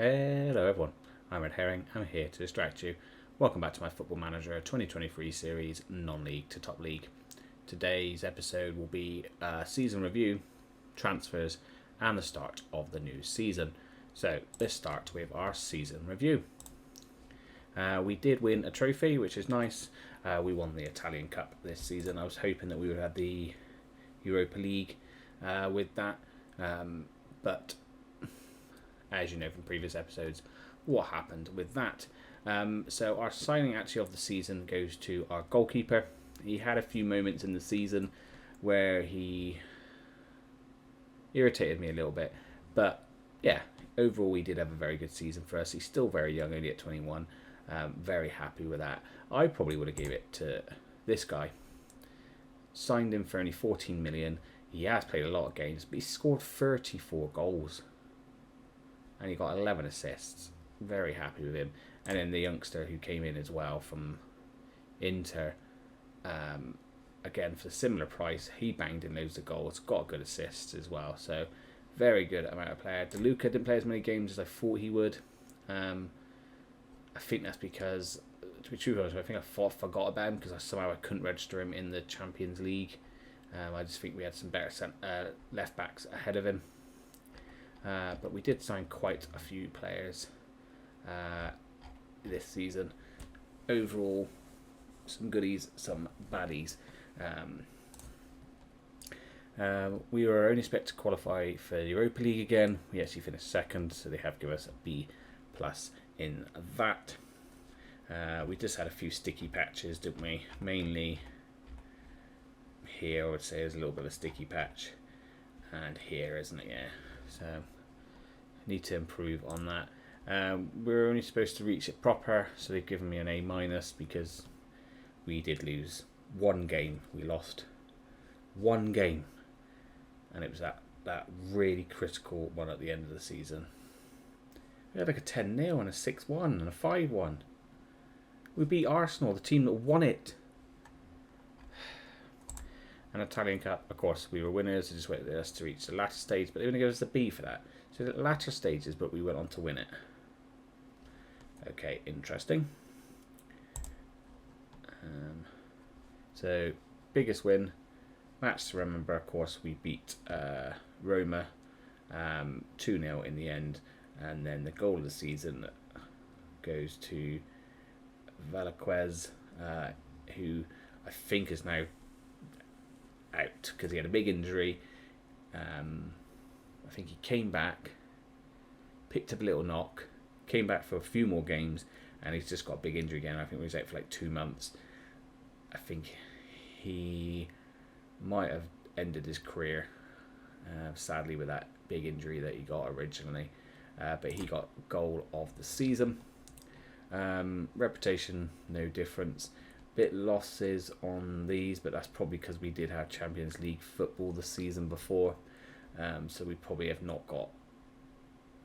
Hello everyone, I'm RedHerring. I'm here to distract you. Welcome back to my Football Manager 2023 series, non-league to top league. Today's episode will be a season review, transfers, and the start of the new season. So let's start with our season review. We did win a trophy, which is nice. We won the Italian Cup this season. I was hoping that we would have the Europa League with that, but as you know from previous episodes, what happened with that. So our signing actually of the season goes to our goalkeeper. He had a few moments in the season where he irritated me a little bit, but yeah, overall we did have a very good season for us. He's still very young, only at 21. Very happy with that. I probably would have gave it to this guy. Signed him for only 14 million. He has played a lot of games, but he scored 34 goals. And he got 11 assists. Very happy with him. And then the youngster who came in as well from Inter, again for a similar price, he banged in loads of goals, got good assists as well. So very good amount of player. De Luca didn't play as many games as I thought he would. I think that's because, to be true, I think I forgot about him because somehow I couldn't register him in the Champions League. I just think we had some better left backs ahead of him. But we did sign quite a few players this season. Overall, some goodies, some baddies. We were only expected to qualify for the Europa League again. We actually finished second, so they have given us a B+ in that. We just had a few sticky patches, didn't we? Mainly here, I would say, is a little bit of a sticky patch. And here, isn't it? Yeah. So need to improve on that. We're only supposed to reach it proper, so they've given me an A- because we did lose one game. We lost one game, and it was that really critical one at the end of the season. We had like a 10-0 and a 6-1 and a 5-1. We beat Arsenal, the team that won it. An Italian Cup, of course, we were winners. They just waited for us to reach the latter stage, but they only gave us a B for that. So the latter stages, but we went on to win it. Okay, interesting. So biggest win, match to remember. Of course, we beat Roma 2-0 in the end, and then the goal of the season goes to Velasquez, who I think is now out because he had a big injury. I think he came back, picked up a little knock, came back for a few more games, and he's just got a big injury again. I think he was out for like 2 months. I think he might have ended his career, sadly, with that big injury that he got originally. But he got goal of the season. Reputation, no difference. Bit losses on these, but that's probably because we did have Champions League football the season before, so we probably have not got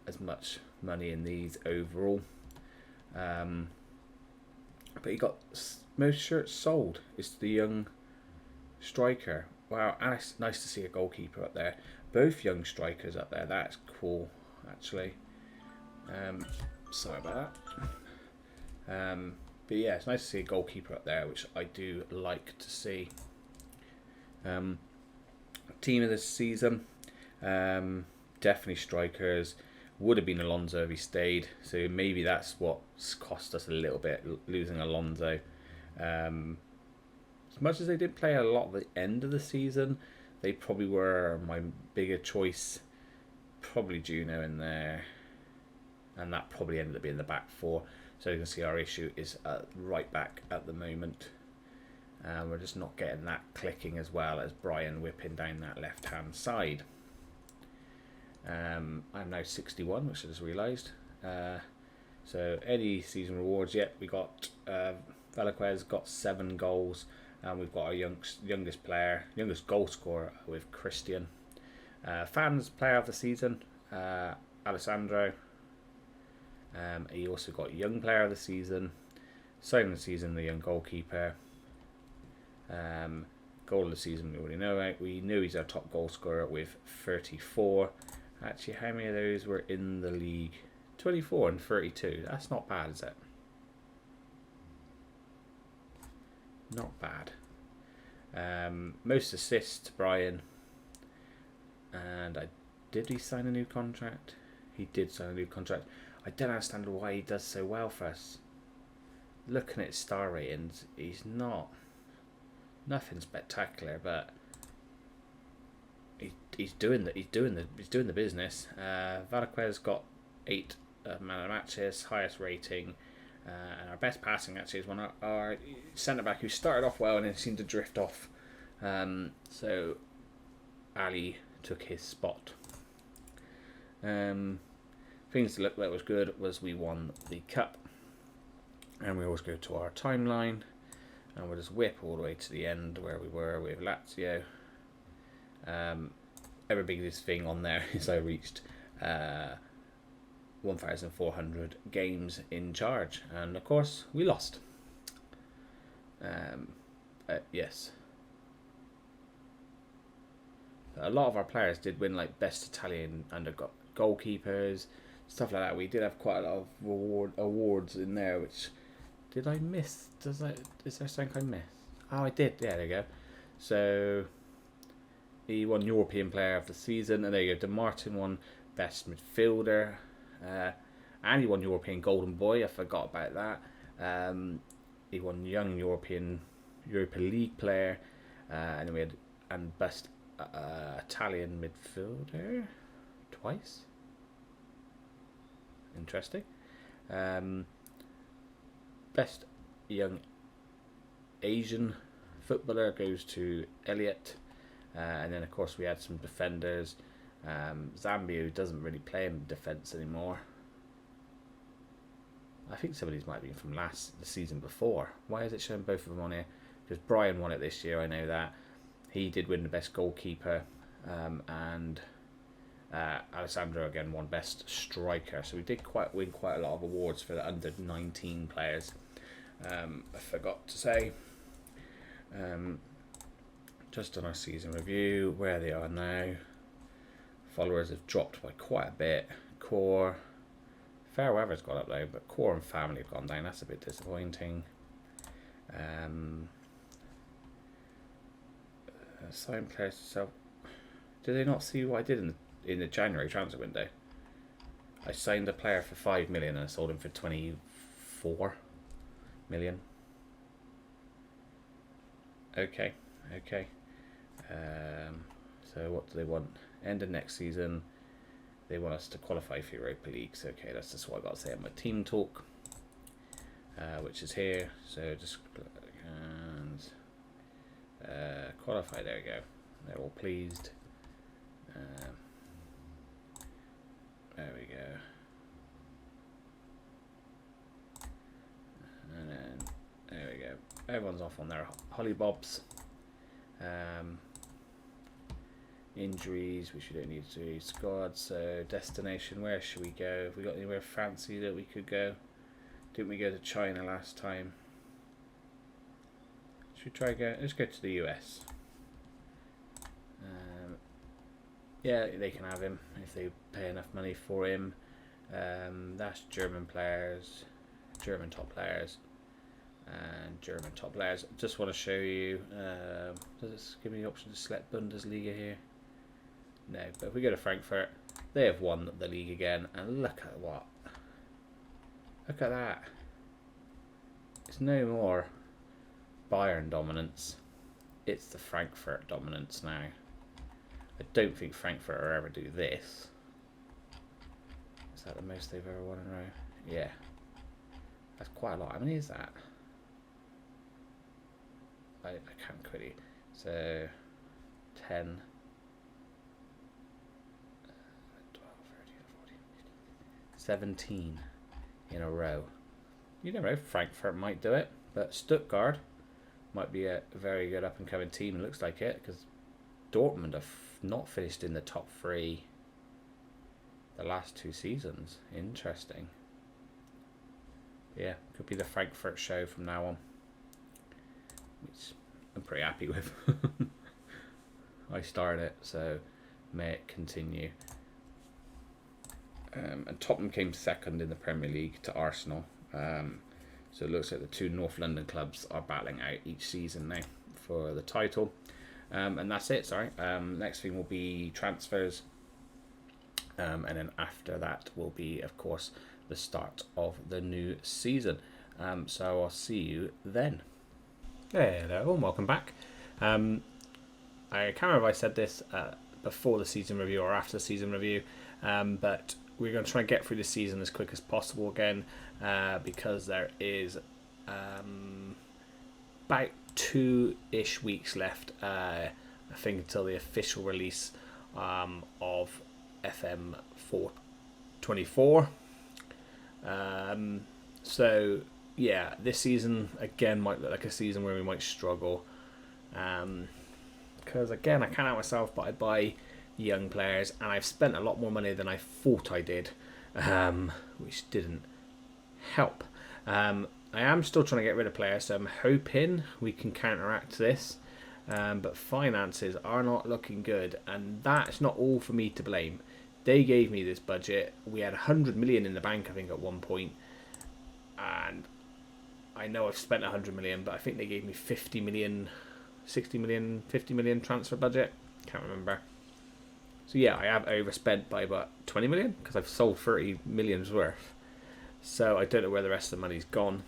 as much money in these overall. But he got most shirts sold. It's the young striker. Wow, and it's nice to see a goalkeeper up there. Both young strikers up there. That's cool, actually. Sorry about that. But yeah, it's nice to see a goalkeeper up there, which I do like to see. Team of this season, definitely strikers. Would have been Alonso if he stayed, so maybe that's what's cost us a little bit, losing Alonso. As much as they did play a lot at the end of the season, they probably were my bigger choice. Probably Juno in there, and that probably ended up being the back four. So you can see our issue is right back at the moment. We're just not getting that clicking as well as Brian whipping down that left-hand side. I'm now 61, which I just realised. So any season rewards yet? We got Velasquez got 7 goals, and we've got our youngest player, youngest goal scorer with Christian. Fans player of the season, Alessandro. He also got young player of the season, signing of the season, the young goalkeeper. Goal of the season we already know about. We knew he's our top goal scorer with 34. Actually, how many of those were in the league 24 and 32. That's not bad, is it? Not bad. Most assists, Brian. And did he sign a new contract? He did sign a new contract. I don't understand why he does so well for us. Looking at his star ratings, he's nothing spectacular, but he's doing the business. Valaquez got 8 man of the matches, highest rating, and our best passing actually is one of our centre back who started off well and then seemed to drift off. So Ali took his spot. Things that looked like was good was we won the cup, and we always go to our timeline, and we'll just whip all the way to the end where we were with Lazio. Every biggest thing on there is I reached 1,400 games in charge, and of course we lost. Yes, a lot of our players did win like best Italian under goalkeepers, stuff like that. We did have quite a lot of awards in there, which did I miss? Is there something I missed? Oh, I did. Yeah, there you go. So he won European Player of the Season, and there you go. DeMartin won Best Midfielder, and he won European Golden Boy. I forgot about that. He won Young Europa League Player, and then we had Best Italian Midfielder twice. Interesting. Best Young Asian Footballer goes to Elliot, and then of course we had some defenders. Zambia doesn't really play in defence anymore. I think some of these might be from the season before. Why is it showing both of them on here? Because Brian won it this year, I know that. He did win the best goalkeeper, and Alessandro again won best striker. So we did win quite a lot of awards for the under 19 players. I forgot to say, just on our season review, where they are now. Followers have dropped by quite a bit. Core, fair weather's gone up though, but Core and Family have gone down. That's a bit disappointing. Sign players itself. Did they not see what I did in the January transfer window? I signed a player for 5 million and I sold him for 24 million. Okay. So what do they want? End of next season, they want us to qualify for Europa League. So okay, that's just what I got to say on my team talk, which is here. So just qualify. There we go. They're all pleased. There we go. And then there we go. Everyone's off on their hollybobs. Injuries, which we don't need to do. Squad. So destination. Where should we go? Have we got anywhere fancy that we could go? Didn't we go to China last time? Should we try go? Let's go to the US. Yeah, they can have him if they pay enough money for him. That's German players, German top players, and German top players. Just want to show you. Does this give me the option to select Bundesliga here? No, but if we go to Frankfurt, they have won the league again, and look at what. Look at that. It's no more Bayern dominance. It's the Frankfurt dominance now. I don't think Frankfurt will ever do this. Is that the most they've ever won in a row? Yeah. That's quite a lot. How many is that? I can't quickly. So, 10, 12, 13, 14, 15, 17 in a row. You never know, Frankfurt might do it, but Stuttgart might be a very good up and coming team. It looks like it, because Dortmund have not finished in the top 3 the last 2 seasons. Interesting. Yeah, could be the Frankfurt show from now on, which I'm pretty happy with. I started it, so may it continue. And Tottenham came second in the Premier League to Arsenal. So it looks like the two North London clubs are battling out each season now for the title. And that's it, sorry. Next thing will be transfers. And then after that will be, of course, the start of the new season. So I'll see you then. Hello and welcome back. I can't remember if I said this before the season review or after the season review, but we're going to try and get through the season as quick as possible again, because there is about 2-ish weeks left, I think, until the official release of FM23. So yeah, this season again might look like a season where we might struggle, because again, I can't help myself, but I buy young players and I've spent a lot more money than I thought I did, which didn't help. I am still trying to get rid of players, so I'm hoping we can counteract this, but finances are not looking good, and that's not all for me to blame. They gave me this budget. We had 100 million in the bank, I think, at one point, and I know I've spent 100 million, but I think they gave me 50 million, 60 million, 50 million transfer budget. Can't remember. So yeah, I have overspent by about 20 million because I've sold 30 million's worth. So I don't know where the rest of the money's gone.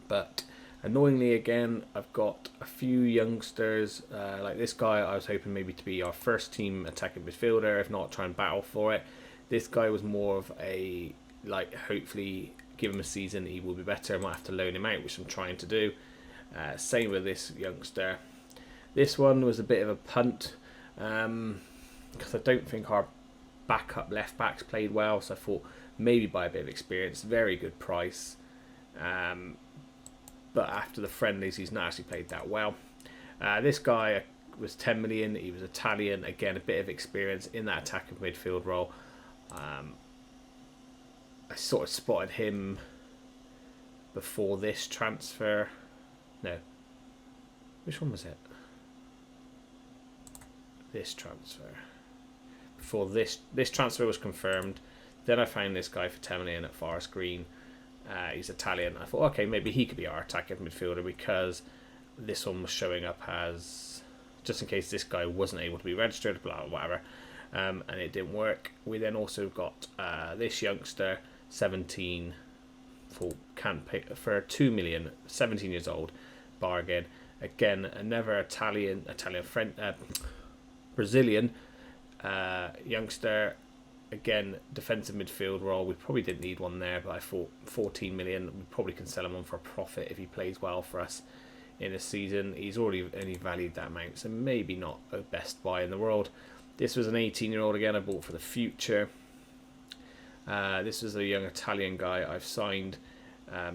But annoyingly, again, I've got a few youngsters, like this guy. I was hoping maybe to be our first team attacking midfielder, if not try and battle for it. This guy was more of a, like, hopefully give him a season, he will be better. I might have to loan him out, which I'm trying to do. Same with this youngster. This one was a bit of a punt, because I don't think our backup left backs played well, so I thought maybe buy a bit of experience. Very good price, but after the friendlies, he's not actually played that well. This guy was 10 million. He was Italian. Again, a bit of experience in that attacking midfield role. I sort of spotted him before this transfer. No. Which one was it? This transfer. Before this transfer was confirmed. Then I found this guy for 10 million at Forest Green. He's Italian. I thought, okay, maybe he could be our attacking midfielder, because this one was showing up as, just in case this guy wasn't able to be registered, blah, whatever. And it didn't work. We then also got this youngster, 17, for 2 million, 17 years old, bargain. Again, another Brazilian youngster. Again, defensive midfield role. We probably didn't need one there, but I thought 14 million, we probably can sell him on for a profit if he plays well for us in a season. He's already only valued that amount, so maybe not a best buy in the world. This was an 18-year-old, again, I bought for the future. This is a young Italian guy I've signed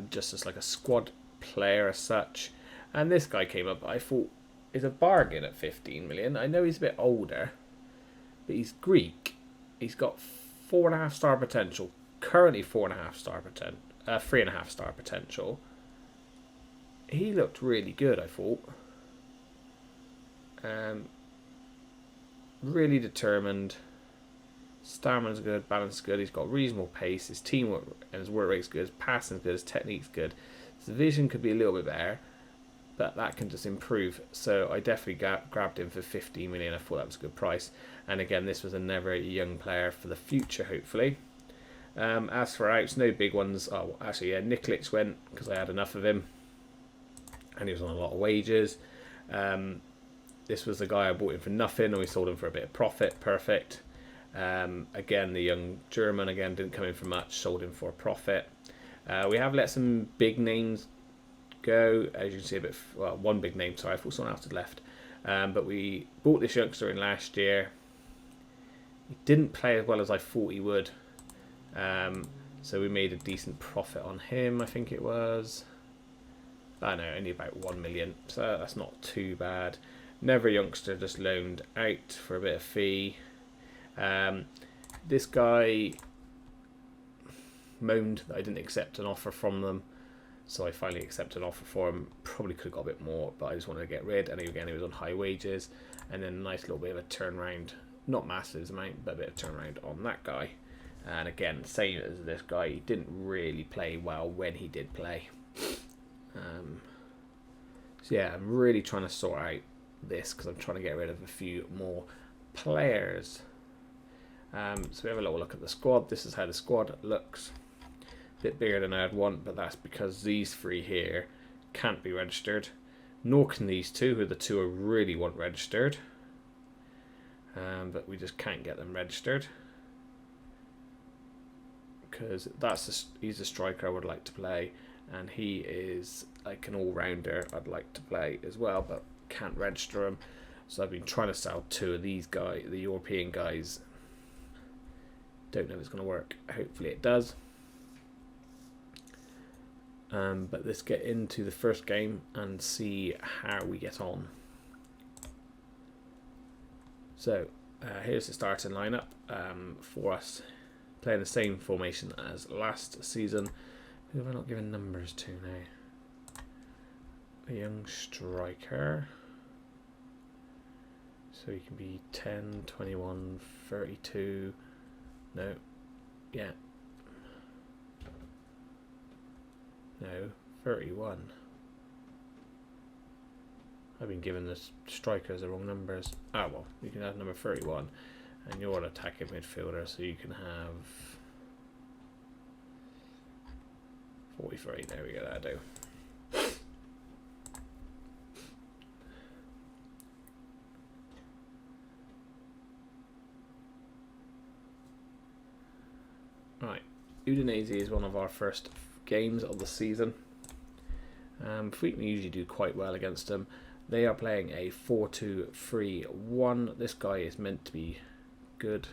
just as like a squad player as such. And this guy came up, I thought, is a bargain at 15 million. I know he's a bit older, but he's Greek. He's got 4.5 star potential. Currently 4.5 star potential. 3.5 star potential. He looked really good, I thought. Really determined. Stamina's good, balance is good. He's got reasonable pace. His teamwork and his work rate's good. His passing's good. His technique's good. His vision could be a little bit better, but that can just improve. So I definitely grabbed him for 15 million. I thought that was a good price. And again, this was another young player for the future, hopefully. As for outs, no big ones. Oh, actually, yeah, Nikolic went because I had enough of him, and he was on a lot of wages. This was the guy I bought him for nothing, and we sold him for a bit of profit. Perfect. Again, the young German, again, didn't come in for much, sold him for a profit. We have let some big names go, as you can see, one big name, sorry, I thought someone else had left. But we bought this youngster in last year. He didn't play as well as I thought he would. So we made a decent profit on him, I think it was. I don't know, only about 1 million, so that's not too bad. Never a youngster, just loaned out for a bit of fee. This guy moaned that I didn't accept an offer from them, so I finally accepted an offer for him. Probably could have got a bit more, but I just wanted to get rid. And again, he was on high wages, and then a nice little bit of a turnaround, not massive amount, but a bit of turnaround on that guy. And again, same as this guy, he didn't really play well when he did play. So yeah, I'm really trying to sort out this because I'm trying to get rid of a few more players. So we have a little look at the squad. This is how the squad looks. A bit bigger than I'd want, but that's because these three here can't be registered. Nor can these two, who the two I really want registered. But we just can't get them registered. Because he's a striker I would like to play. And he is like an all-rounder I'd like to play as well, but can't register him. So I've been trying to sell two of these guys, the European guys. Don't know if it's going to work. Hopefully it does. But let's get into the first game and see how we get on. So here's the starting lineup for us, playing the same formation as last season. Who have I not given numbers to now? A young striker. So he can be 10, 21, 32. No. Yeah. No. 31. I've been given the strikers the wrong numbers. Ah, well, you can have number 31. And you're an attacking midfielder, so you can have 43. There we go, that'll do. Right, Udinese is one of our first games of the season. We can usually do quite well against them. They are playing a 4-2-3-1. This guy is meant to be good.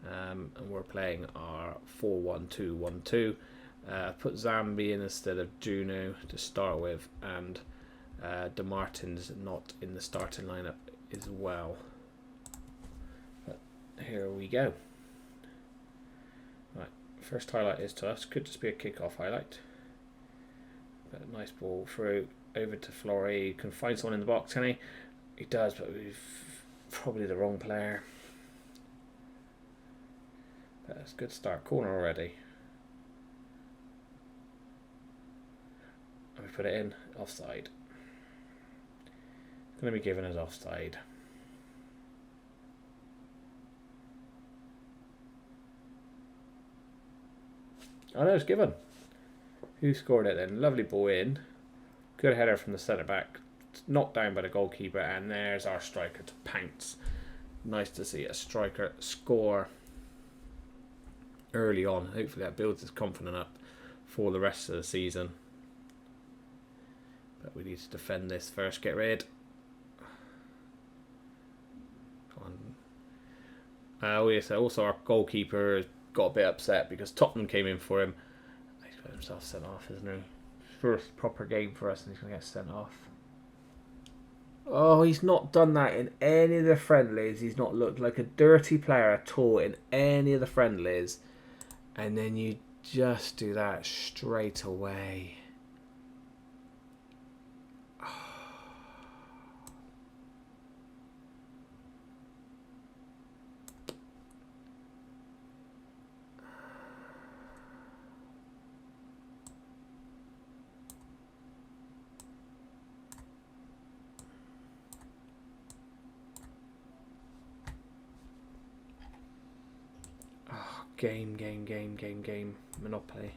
And we're playing our 4-1-2-1-2. Put Zambi in instead of Juno to start with, and De Martin's not in the starting lineup as well. But here we go. Right, first highlight is to us. Could just be a kick-off highlight. But a nice ball through over to Flory. Can find someone in the box, can he? He does, but we've probably the wrong player. But it's a good start. Corner already. And we put it in. Offside. Going to be given as offside. Oh no, it's given. Who scored it then? Lovely ball in. Good header from the centre back. Knocked down by the goalkeeper, and there's our striker to pounce. Nice to see a striker score early on. Hopefully that builds his confidence up for the rest of the season. But we need to defend this first. Get rid. Oh yes, also our goalkeeper got a bit upset because Tottenham came in for him. He's got himself sent off, isn't he? First proper game for us and he's going to get sent off. Oh, he's not done that in any of the friendlies. He's not looked like a dirty player at all in any of the friendlies. And then you just do that straight away. Game. Monopoly.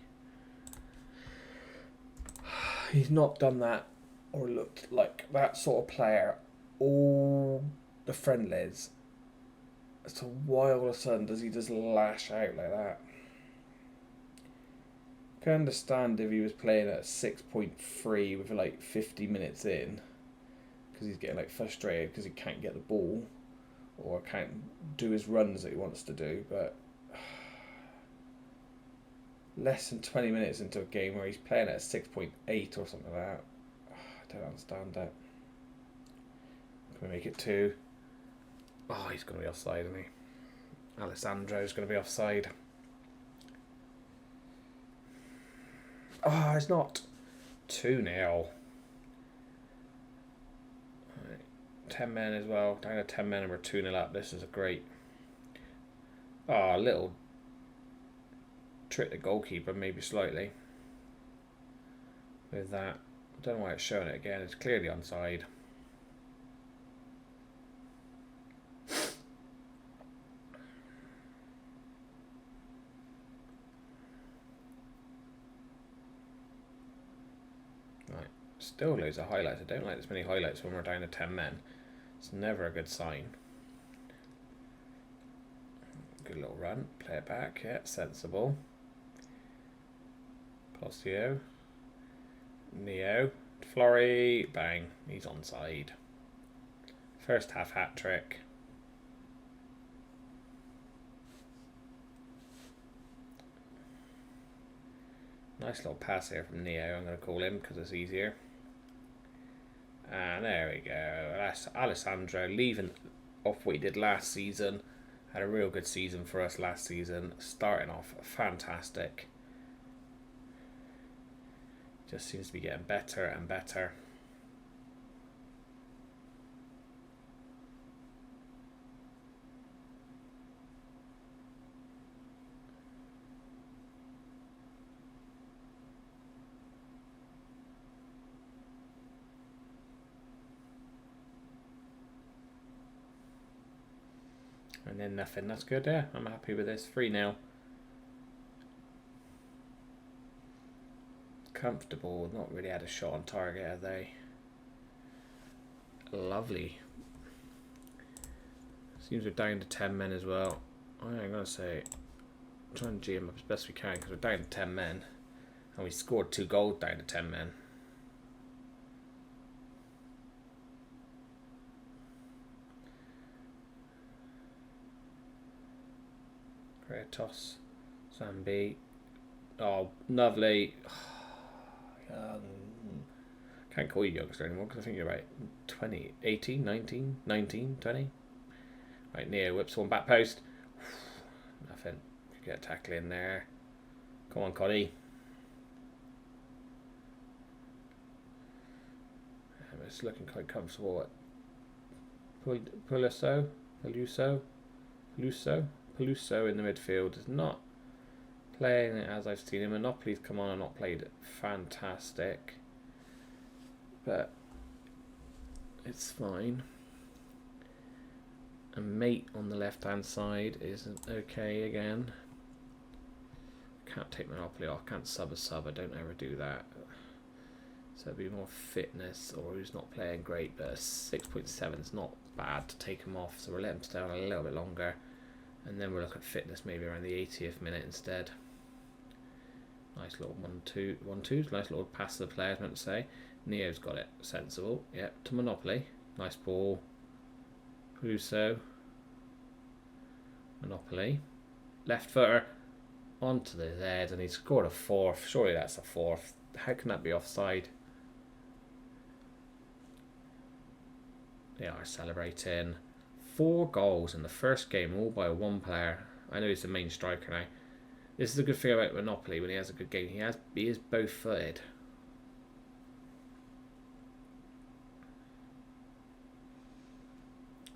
He's not done that or looked like that sort of player all the friendlies. So why all of a sudden does he just lash out like that? I can understand if he was playing at 6.3 with like 50 minutes in, because he's getting like frustrated because he can't get the ball or can't do his runs that he wants to do, but less than 20 minutes into a game where he's playing at 6.8 or something like that. I don't understand that. Can we make it 2? Oh, he's going to be offside, isn't he? Alessandro's going to be offside. Oh, it's not. 2-0. Right. 10 men as well. Down to 10 men and we're 2-0 up. This is a great... Oh, little trick the goalkeeper maybe slightly with that. I don't know why it's showing it again. It's clearly onside. Right, still loads of highlights. I don't like this many highlights when we're down to 10 men. It's never a good sign. Good little run. Play it back. Yeah, sensible. Postio. Neo. Florey. Bang. He's onside. First half hat trick. Nice little pass here from Neo. I'm going to call him because it's easier. And there we go. That's Alessandro leaving off what he did last season. Had a real good season for us last season. Starting off fantastic. Just seems to be getting better and better. And then nothing. That's good, yeah. I'm happy with this. 3-0. Comfortable. Not really had a shot on target, have they? Lovely. Seems we're down to 10 men as well. I'm going to say, try and G them up as best we can because we're down to 10 men. And we scored 2 goals down to 10 men. Kratos, Zambi. Oh, lovely. Can't call you youngster anymore because I think you're about 20, 18, 19, 19, 20. Right, Neo whips one back post. Nothing. Get a tackle in there. Come on, Coddy. It's looking quite comfortable at Peluso in the midfield is not playing it as I've seen him. Monopoly's come on and not played fantastic, but it's fine. And Mate on the left hand side is okay again. Can't take Monopoly off, can't sub a sub, I don't ever do that. So it'd be more fitness or who's not playing great, but 6.7 is not bad to take him off, so we'll let him stay on a little bit longer. And then we'll look at fitness maybe around the 80th minute instead. Nice little 1-2. Nice little pass to the player, I was meant to say. Neo's got it. Sensible. Yep, to Monopoly. Nice ball. Russo. Monopoly. Left footer. Onto the head, and he scored a 4th. Surely that's a 4th. How can that be offside? They are celebrating. 4 goals in the first game, all by one player. I know he's the main striker now. This is a good thing about Monopoly when he has a good game. He is both-footed.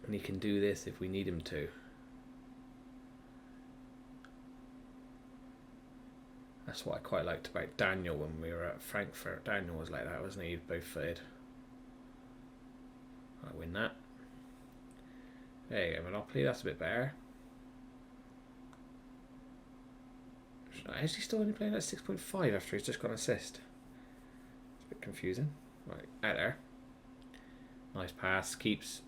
And he can do this if we need him to. That's what I quite liked about Daniel when we were at Frankfurt. Daniel was like that, wasn't he? He was both-footed. I win that. There you go, Monopoly, that's a bit better. Is he still only playing at 6.5 after he's just got an assist? It's a bit confusing. Right, out there. Nice pass, keeps.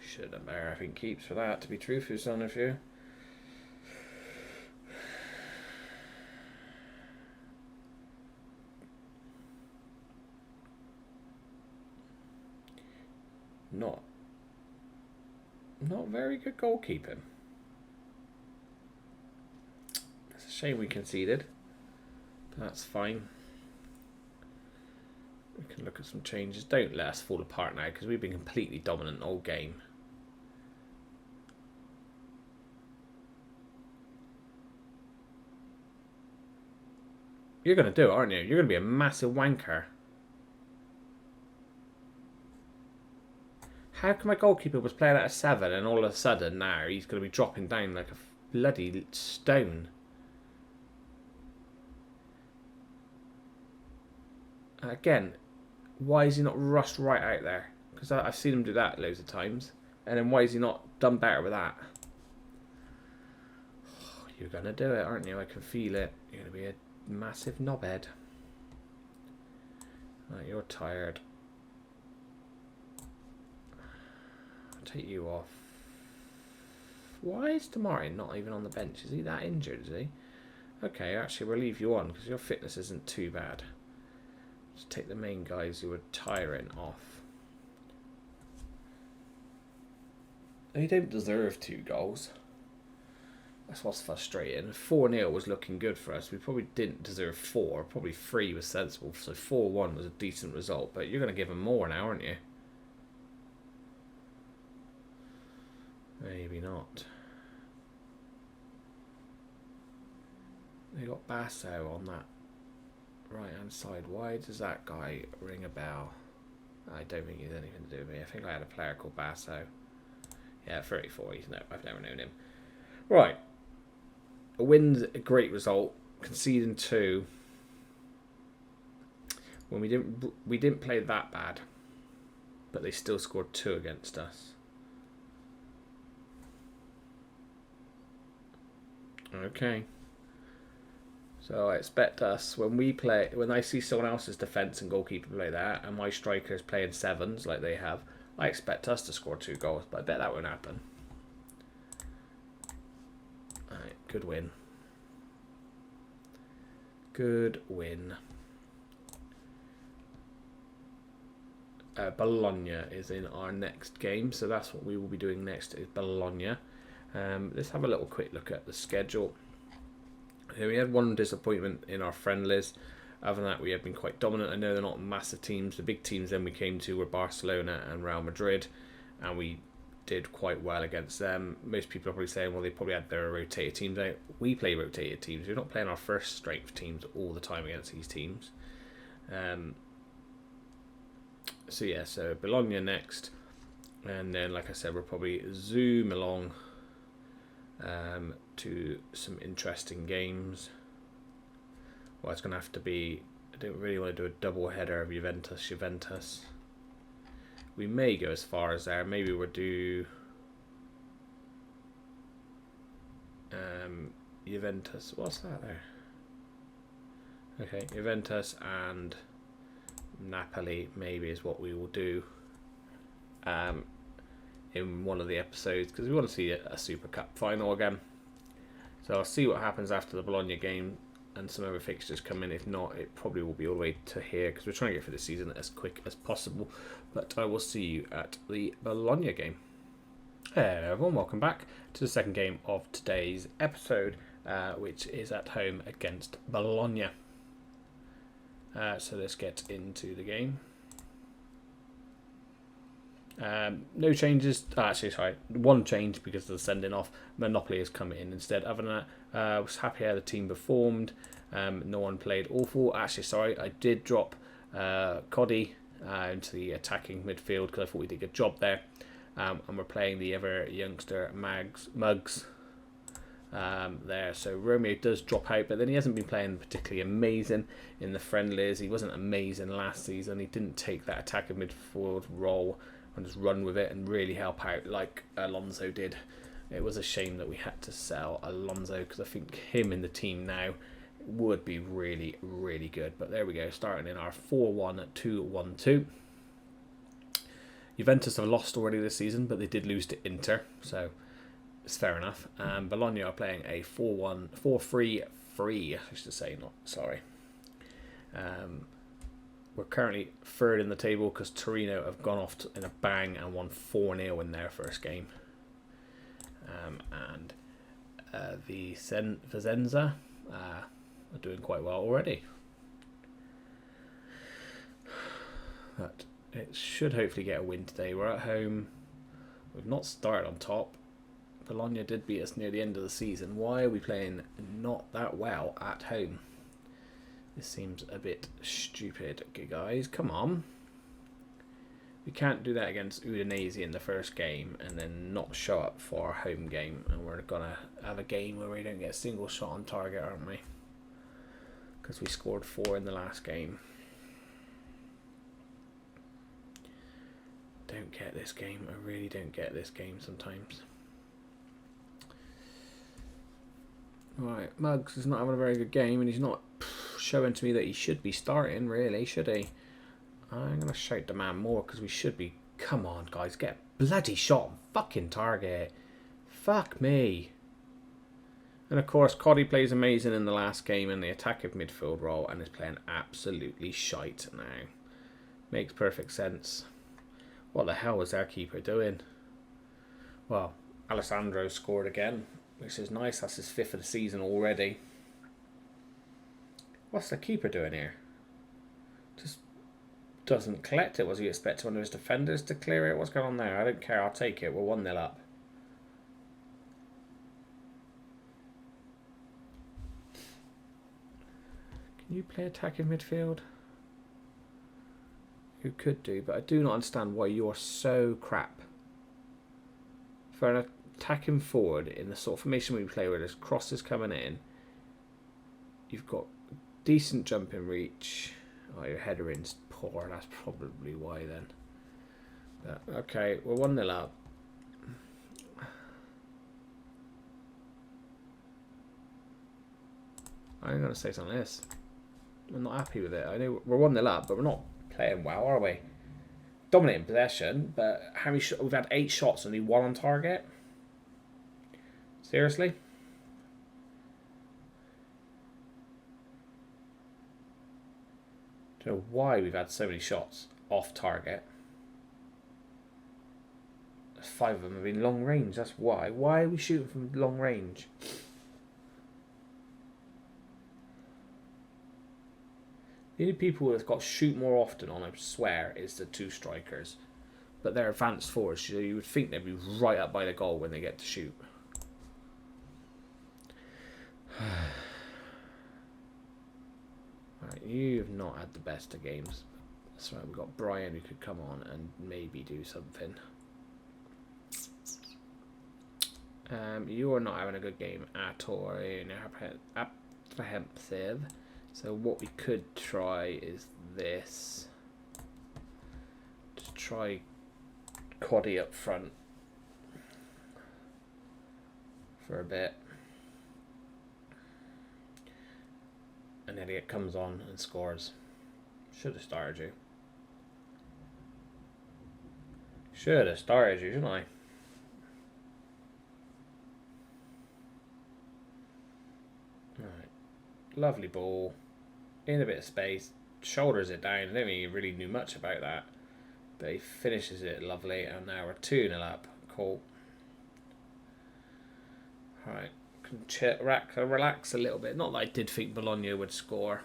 Should have done better, I think, keeps for that, to be truthful, honest with you. Not very good goalkeeping. It's a shame we conceded, but that's fine. We can look at some changes. Don't let us fall apart now because we've been completely dominant all game. You're going to do it, aren't you? You're going to be a massive wanker. How come my goalkeeper was playing at a 7 and all of a sudden now he's going to be dropping down like a bloody stone? Again, why is he not rushed right out there? Because I've seen him do that loads of times. And then why is he not done better with that? Oh, you're going to do it, aren't you? I can feel it. You're going to be a massive knobhead. Right, you're tired. I'll take you off. Why is Damari not even on the bench? Is he that injured, is he? Okay, actually we'll leave you on because your fitness isn't too bad. Just take the main guys who are tiring off. They don't deserve 2 goals. That's what's frustrating. 4-0 was looking good for us. We probably didn't deserve 4. Probably 3 was sensible. So 4-1 was a decent result. But you're going to give them more now, aren't you? Maybe not. They got Basso on that right hand side. Why does that guy ring a bell? I don't think he's anything to do with me. I think I had a player called Basso. Yeah, 34. I've never known him. Right. A win's a great result. Conceding 2. When we didn't play that bad, but they still scored 2 against us. Okay. So I expect us when I see someone else's defence and goalkeeper play that, and my strikers playing 7s like they have, I expect us to score 2 goals, but I bet that won't happen. Alright, good win. Good win. Bologna is in our next game, so that's what we will be doing next, is Bologna. Let's have a little quick look at the schedule. Here we had one disappointment in our friendlies. Other than that, we have been quite dominant. I know they're not massive teams. The big teams then we came to were Barcelona and Real Madrid, and we did quite well against them. Most people are probably saying, well, they probably had their rotated teams out. We play rotated teams. We're not playing our first strength teams all the time against these teams. So Bologna next, and then, like I said, we'll probably zoom along to some interesting games. Well, it's going to have to be, I don't really want to do a double header of Juventus. We may go as far as there. Maybe we'll do Juventus. What's that there? Okay, Juventus and Napoli maybe is what we will do in one of the episodes, because we want to see a Super Cup final again. So I'll see what happens after the Bologna game and some other fixtures come in. If not, it probably will be all the way to here, because we're trying to get for the season as quick as possible. But I will see you at the Bologna game. Hello everyone, welcome back to the second game of today's episode, which is at home against Bologna. So let's get into the game. No changes. Actually, sorry, one change because of the sending off. Monopoly has come in instead. Other than that, I was happy how the team performed. No one played awful. Actually, sorry, I did drop Coddy into the attacking midfield because I thought we did a good job there. And we're playing the ever youngster Muggs there. So Romeo does drop out, but then he hasn't been playing particularly amazing in the friendlies. He wasn't amazing last season. He didn't take that attacking midfield role and just run with it and really help out like Alonso did. It was a shame that we had to sell Alonso, because I think him in the team now would be really, really good. But there we go, starting in our 4-1-2-1-2. Juventus have lost already this season, but they did lose to Inter, so it's fair enough. Bologna are playing a 4-3-3, I should say, not sorry. We're currently third in the table because Torino have gone off in a bang and won 4-0 in their first game. And Vicenza are doing quite well already. But it should hopefully get a win today. We're at home. We've not started on top. Bologna did beat us near the end of the season. Why are we playing not that well at home? This seems a bit stupid, okay, guys. Come on. We can't do that against Udinese in the first game and then not show up for our home game. And we're going to have a game where we don't get a single shot on target, aren't we? Because we scored 4 in the last game. don't get this game. I really don't get this game sometimes. Right, Muggs is not having a very good game, and he's not showing to me that he should be starting, really, should he? I'm going to shout the man more, because we should be... Come on, guys, get a bloody shot on fucking target. Fuck me. And, of course, Coddy plays amazing in the last game in the attacking midfield role, and is playing absolutely shite now. Makes perfect sense. What the hell was our keeper doing? Well, Alessandro scored again, which is nice. That's his 5th of the season already. What's the keeper doing here? Just doesn't collect it. Was he expecting one of his defenders to clear it? What's going on there? I don't care. I'll take it. We're 1-0 up. Can you play attacking midfield? You could do, but I do not understand why you're so crap. For an attacking forward in the sort of formation we play where there's crosses coming in, you've got decent jumping reach. Oh, your headering's poor. That's probably why then. But, okay, we're 1-0 up. I'm going to say something like this. I'm not happy with it. I know we're 1-0 up, but we're not playing well, are we? Dominating possession, but how many we've had 8 shots, only 1 on target. Seriously? Don't know why we've had so many shots off target. 5 of them have been long range. That's why. Why are we shooting from long range? The only people that's got shoot more often on, I swear, is the 2 strikers. But they're advanced forwards, so you would think they'd be right up by the goal when they get to shoot. Right, you've not had the best of games. That's right, we've got Brian who could come on and maybe do something. You are not having a good game at all. Apprehensive. So what we could try is this. Just try Coddy up front for a bit. And Elliot comes on and scores. Should have started you. Should have started you, shouldn't I? Right. Lovely ball. In a bit of space, shoulders it down. I don't think he really knew much about that, but he finishes it lovely, and now we're 2-0 up. Cool. Alright, can relax a little bit. Not that I did think Bologna would score.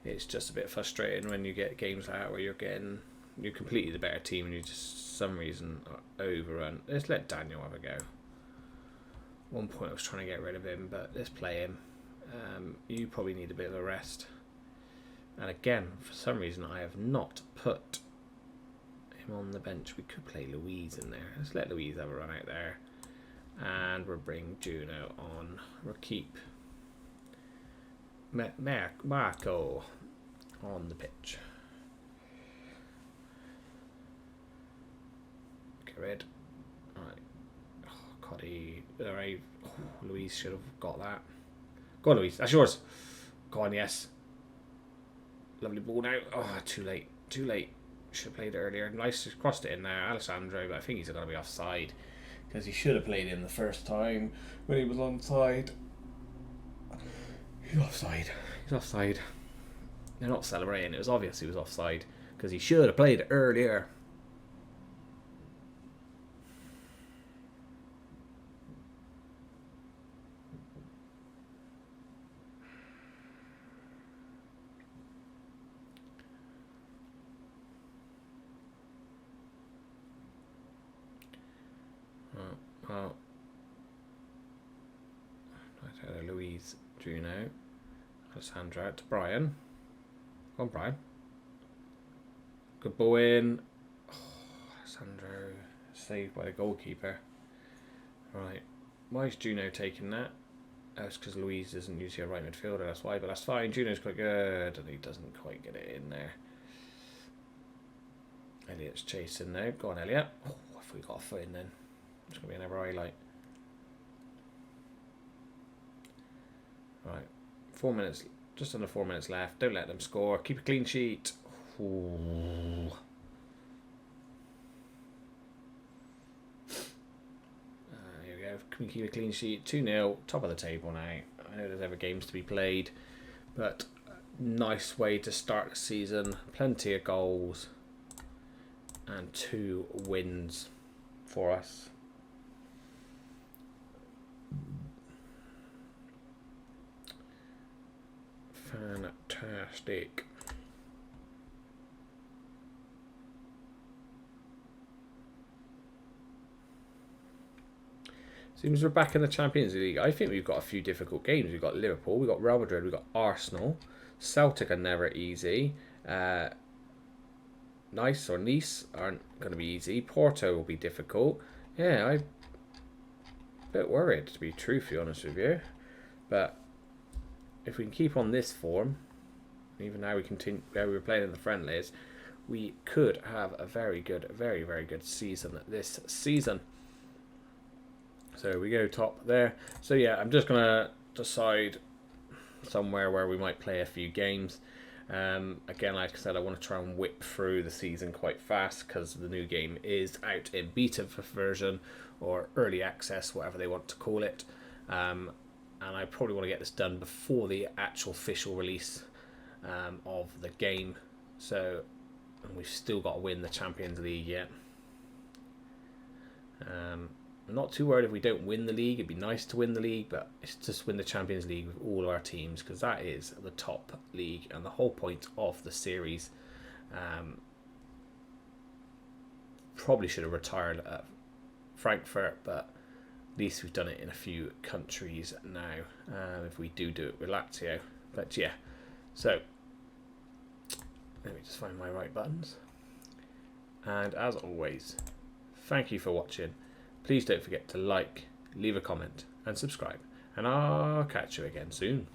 It's just a bit frustrating when you get games like that where you're completely the better team and you just, for some reason, are overrun. Let's let Daniel have a go. At one point I was trying to get rid of him, but let's play him. You probably need a bit of a rest. And again, for some reason, I have not put him on the bench. We could play Louise in there. Let's let Louise have a run out there. And we'll bring Juno on. We'll keep Marco on the pitch. Get rid. Alright. Oh, Coddy. Alright. Oh, Louise should have got that. Go on, Louise. That's yours. Go on, yes. Lovely ball now. Oh, too late. Too late. Should have played it earlier. Nice. Crossed it in there. Alessandro, but I think he's going to be offside. Because he should have played in the first time when he was onside. He's offside. He's offside. They're not celebrating. It was obvious he was offside. Because he should have played it earlier. Well, Louise, Juno, Alessandra out to Brian. Go on, Brian. Good ball in. Oh, Alessandro saved by the goalkeeper. Right. Why is Juno taking that? Oh, it's because Louise isn't usually a right midfielder, that's why, but that's fine. Juno's quite good, and he doesn't quite get it in there. Elliot's chasing now. Go on, Elliot. Oh, if we got a foot in then. It's going to be another highlight. Right. 4 minutes. Just under 4 minutes left. Don't let them score. Keep a clean sheet. Ooh. Here we go. Can we keep a clean sheet? 2-0. Top of the table now. I know there's other games to be played. But nice way to start the season. Plenty of goals. And 2 wins for us. Fantastic. Seems we're back in the Champions League. I think we've got a few difficult games. We've got Liverpool, we've got Real Madrid, we've got Arsenal. Celtic are never easy. Nice or Nice aren't going to be easy. Porto will be difficult. Yeah, I'm a bit worried, to be truthfully honest with you. But if we can keep on this form, even now we continue where we were playing in the friendlies, we could have a very good, very, very good season this season. So we go top there. So yeah, I'm just going to decide somewhere where we might play a few games. Again, like I said, I want to try and whip through the season quite fast because the new game is out in beta version or early access, whatever they want to call it. And I probably want to get this done before the actual official release of the game. So, and we've still got to win the Champions League yet. I'm not too worried if we don't win the league. It'd be nice to win the league, but it's just win the Champions League with all of our teams because that is the top league and the whole point of the series. Probably should have retired at Frankfurt, but at least we've done it in a few countries now. If we do it with Lazio. But yeah, so let me just find my right buttons. And as always, thank you for watching. Please don't forget to like, leave a comment and subscribe. And I'll catch you again soon.